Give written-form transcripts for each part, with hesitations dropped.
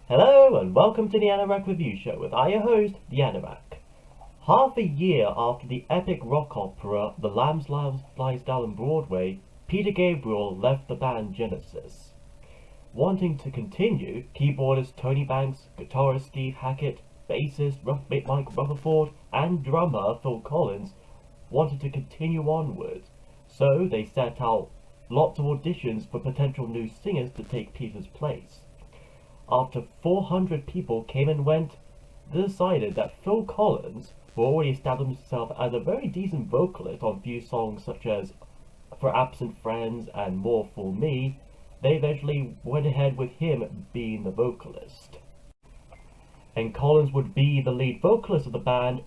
Hello and welcome to the Anorak Review Show with your host, the Anorak. Half a year after the epic rock opera The Lambs Lies Down on Broadway, Peter Gabriel left the band Genesis. Wanting to continue, keyboardist Tony Banks, guitarist Steve Hackett, bassist Mike Rutherford, and drummer Phil Collins wanted to continue onwards, so they set out lots of auditions for potential new singers to take Peter's place. After 400 people came and went, they decided that Phil Collins, who already established himself as a very decent vocalist on few songs such as For Absent Friends and More For Me, they eventually went ahead with him being the vocalist. And Collins would be the lead vocalist of the band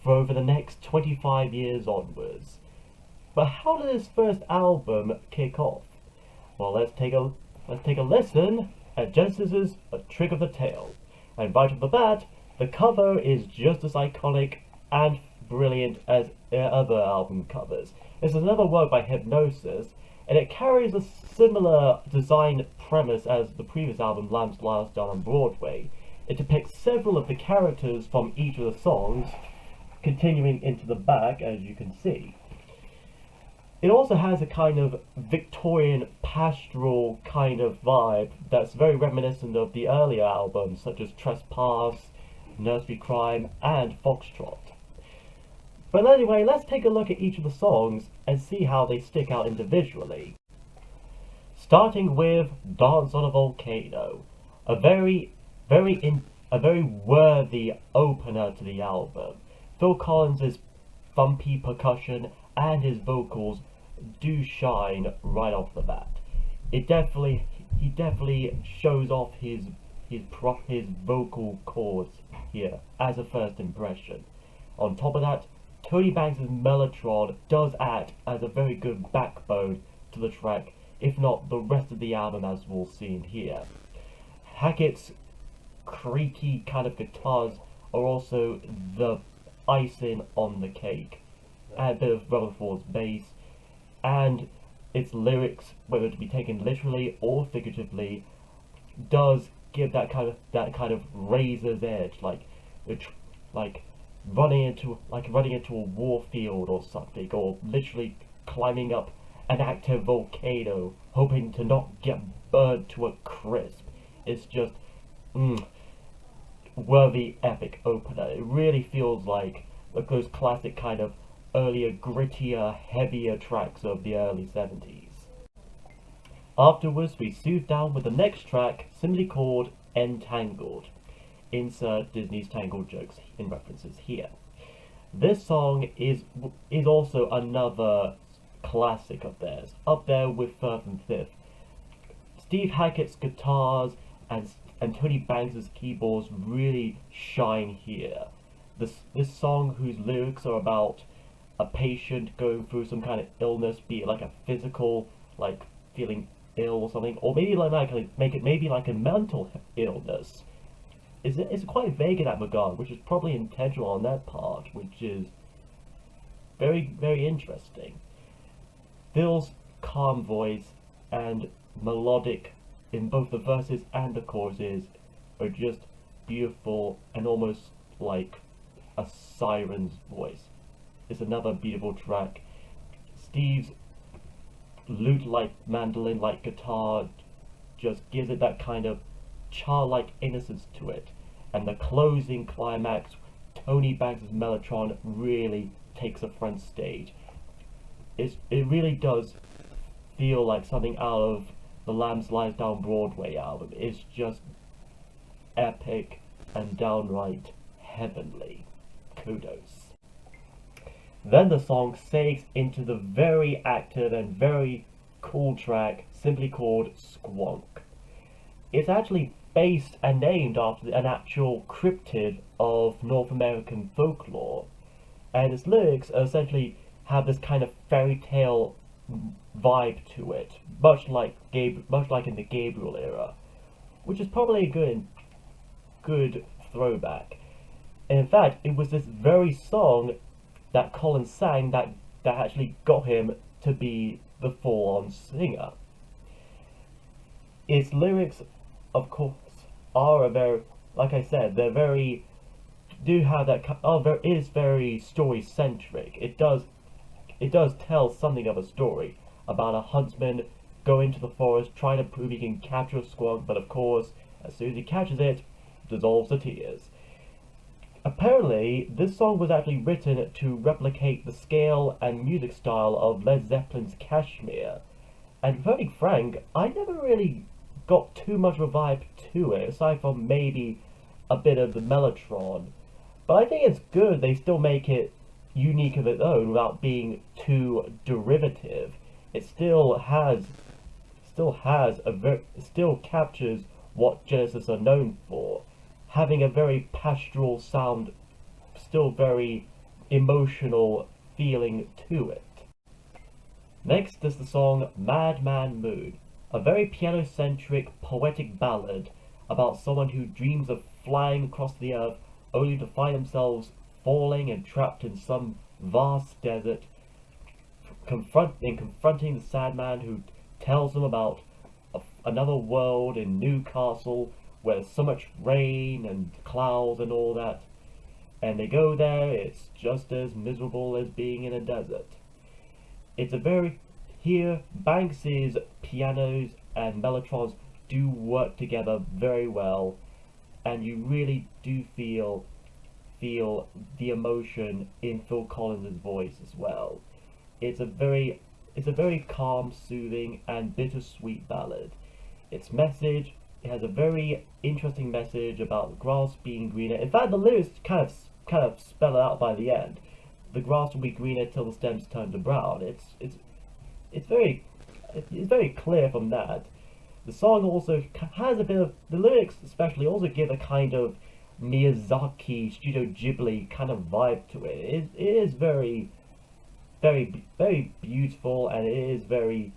for over the next 25 years onwards. But how did this first album kick off? Well, let's take a listen at Genesis's A Trick of the Tail. And right off the bat, the cover is just as iconic and brilliant as their other album covers. This is another work by Hypnosis, and it carries a similar design premise as the previous album, Lambs Lies Down on Broadway. It depicts several of the characters from each of the songs, continuing into the back, as you can see. It also has a kind of Victorian pastoral kind of vibe that's very reminiscent of the earlier albums such as Trespass, Nursery Crime, and Foxtrot. But anyway, let's take a look at each of the songs and see how they stick out individually. Starting with Dance on a Volcano, a very worthy opener to the album. Phil Collins' thumpy percussion and his vocals do shine right off the bat. He definitely shows off his vocal cords here as a first impression. On top of that, Tony Banks' Mellotron does act as a very good backbone to the track, if not the rest of the album, as we'll see in here. Hackett's creaky kind of guitars are also the icing on the cake. A bit of Rutherford's bass, and its lyrics, whether to be taken literally or figuratively, does give that kind of razor's edge, like running into a war field or something, or literally climbing up an active volcano, hoping to not get burned to a crisp. It's just worthy epic opener. It really feels like those classic kind of earlier, grittier, heavier tracks of the early 70s. Afterwards, we soothe down with the next track, simply called Entangled. Insert Disney's Tangled jokes in references here. This song is also another classic of theirs, up there with Firth and Fifth. Steve Hackett's guitars and Tony Banks' keyboards really shine here. This song, whose lyrics are about a patient going through some kind of illness, be it like a physical, like feeling ill or something, or maybe like a mental illness. It's quite vague in that regard, which is probably intentional on their part, which is very, very interesting. Phil's calm voice and melodic in both the verses and the choruses are just beautiful and almost like a siren's voice. It's another beautiful track. Steve's lute-like, mandolin-like guitar just gives it that kind of childlike innocence to it. And the closing climax, Tony Banks' Mellotron really takes a front stage. It really does feel like something out of the Lambs Lies Down Broadway album. It's just epic and downright heavenly. Kudos. Then the song segues into the very active and very cool track simply called Squonk. It's actually based and named after an actual cryptid of North American folklore, and its lyrics essentially have this kind of fairy tale vibe to it, much like in the Gabriel era, which is probably a good throwback. And in fact, it was this very song that Collins sang that actually got him to be the full-on singer. Its lyrics, of course, are a very, like I said, they're very, do have that, it is very story centric. It does tell something of a story about a huntsman going to the forest trying to prove he can capture a squonk, but of course, as soon as he catches it, dissolves to tears. Apparently, this song was actually written to replicate the scale and music style of Led Zeppelin's Kashmir. And to be frank, I never really got too much of a vibe to it, aside from maybe a bit of the Mellotron. But I think it's good they still make it unique of its own without being too derivative. It still captures what Genesis are known for, having a very pastoral sound, still very emotional feeling to it. Next is the song Madman Moon, a very piano-centric poetic ballad about someone who dreams of flying across the earth only to find themselves falling and trapped in some vast desert, confronting the sad man who tells them about another world in Newcastle where there's so much rain and clouds and all that. And they go there, it's just as miserable as being in a desert. It's a very, here Banks's pianos and mellotrons do work together very well, and you really do feel the emotion in Phil Collins' voice as well. It's a very calm, soothing, and bittersweet ballad. Its message, it has a very interesting message about the grass being greener. In fact, the lyrics kind of spell it out by the end. The grass will be greener till the stems turn to brown. It's very clear from that. The song also has a bit of the lyrics, especially, also give a kind of Miyazaki, Studio Ghibli kind of vibe to it. It is very, very beautiful, and it is very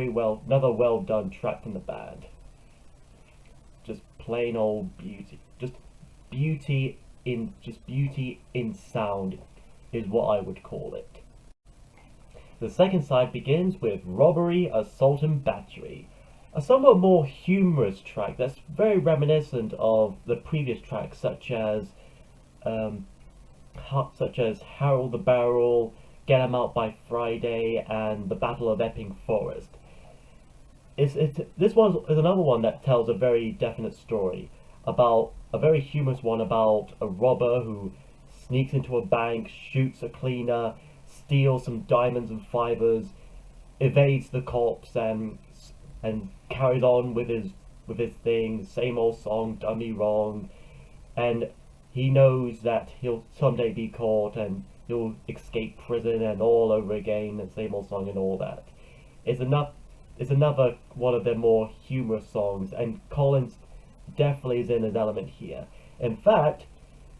well, another well done track from the band. Just plain old beauty, just beauty in sound is what I would call it. The second side begins with Robbery, Assault and Battery, a somewhat more humorous track that's very reminiscent of the previous tracks, such as Harold the Barrel, Get 'Em Out by Friday, and the Battle of Epping Forest. This one is another one that tells a very definite story about a very humorous one about a robber who sneaks into a bank, shoots a cleaner, steals some diamonds and fibers, evades the cops, and carries on with his thing. Same old song, done me wrong, and he knows that he'll someday be caught and he'll escape prison and all over again, and same old song and all that. It's another one of their more humorous songs, and Collins definitely is in his element here. In fact,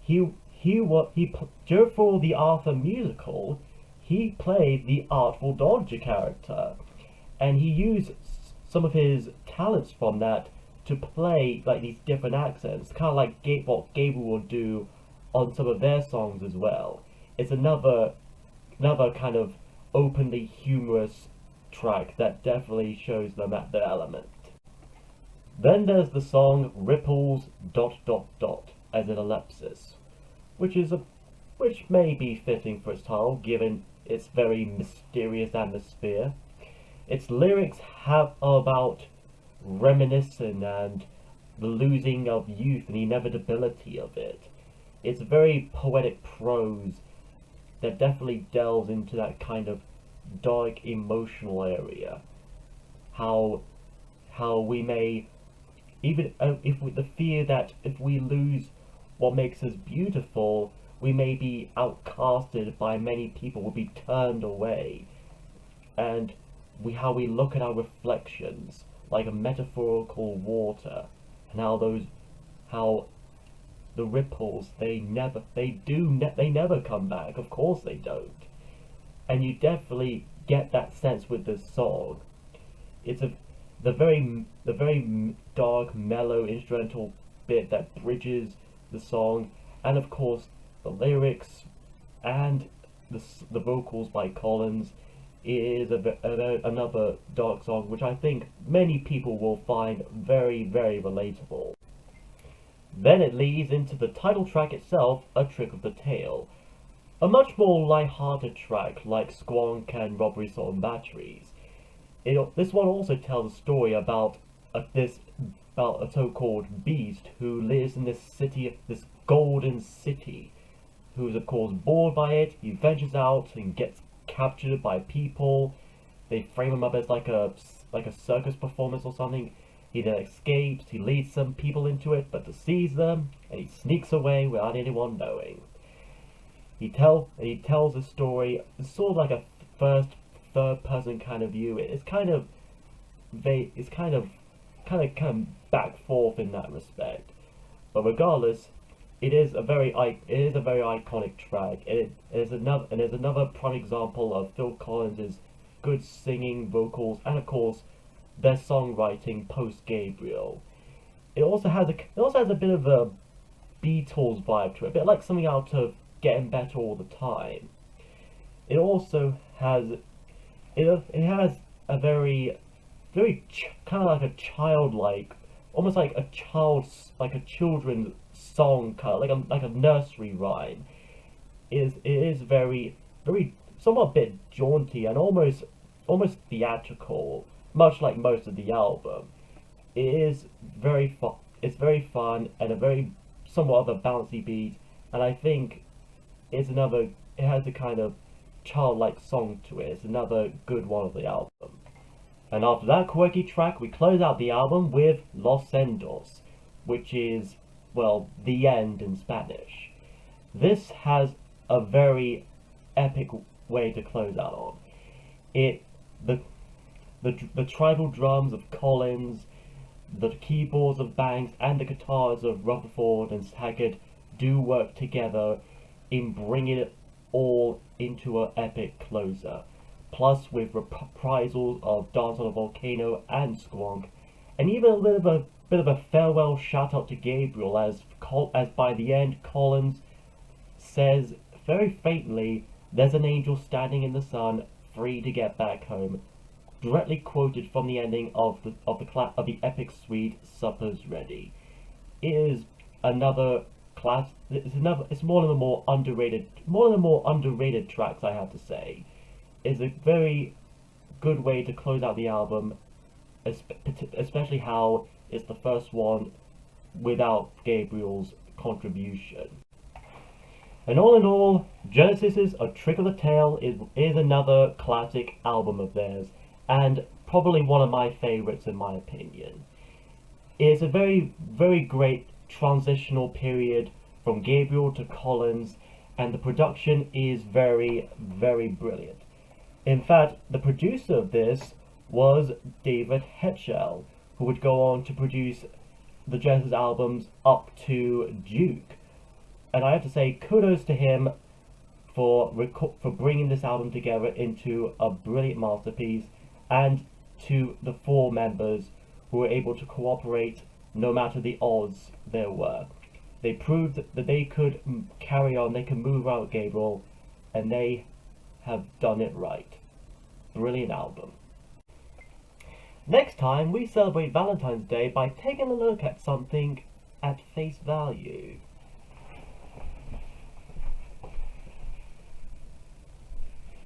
for the Arthur musical, he played the Artful Dodger character, and he used some of his talents from that to play like these different accents, kind of like what Gabriel will do on some of their songs as well. It's another kind of openly humorous track that definitely shows them at their element. Then there's the song Ripples ... as an ellipsis, which may be fitting for its title given its very mysterious atmosphere. Its lyrics are about reminiscing and the losing of youth and the inevitability of it. It's very poetic prose that definitely delves into that kind of dark emotional area. How we may, even the fear that if we lose what makes us beautiful, we may be outcasted by many people, will be turned away, and how we look at our reflections like a metaphorical water, and how the ripples, they never come back. Of course they don't. And you definitely get that sense with this song. It's the very dark, mellow instrumental bit that bridges the song, and of course the lyrics and the vocals by Collins is another dark song which I think many people will find very, very relatable. Then it leads into the title track itself, A Trick of the Tail. A much more light-hearted track like Squonk and Robbery Salt and Batteries. This one also tells a story about a so-called beast who lives in this city, this golden city, who is of course bored by it. He ventures out and gets captured by people. They frame him up as like a circus performance or something. He then escapes. He leads some people into it, but deceives them, and he sneaks away without anyone knowing. He tells a story. It's sort of like a third person kind of view. It's kind of back forth in that respect. But regardless, it is a very iconic track. It is another prime example of Phil Collins's good singing, vocals, and of course their songwriting post Gabriel. It also has a bit of a Beatles vibe to it, a bit like something out of Getting Better All the Time. It also has it has a very kind of like a childlike, almost like a children's song, kind of like a nursery rhyme. It is very somewhat a bit jaunty and almost theatrical, much like most of the album. It is very fun. It's very fun and a very somewhat of a bouncy beat, and I think it has a kind of childlike song to it. It's another good one of the album. And after that quirky track, we close out the album with Los Santos, which is, well, the end in Spanish. This has a very epic way to close out on. The tribal drums of Collins, the keyboards of Banks, and the guitars of Rutherford and Haggard do work together in bringing it all into an epic closer. Plus with reprisals of Dance on a Volcano and Squonk, and even a bit of a farewell shout out to Gabriel as by the end Collins says very faintly, "There's an angel standing in the sun, free to get back home," directly quoted from the ending of the epic suite Supper's Ready. It is another class. It's one of the more underrated tracks, I have to say. It's a very good way to close out the album, especially how it's the first one without Gabriel's contribution. And all in all, Genesis's A Trick of the Tail is another classic album of theirs, and probably one of my favorites in my opinion. It's a very, very great transitional period from Gabriel to Collins, and the production is very, very brilliant. In fact, the producer of this was David Hetchell, who would go on to produce the Genesis albums up to Duke. And I have to say, kudos to him for bringing this album together into a brilliant masterpiece, and to the four members who were able to cooperate no matter the odds there were. They proved that they could carry on, they could move out Gabriel, and they have done it right. Brilliant album. Next time, we celebrate Valentine's Day by taking a look at something at face value.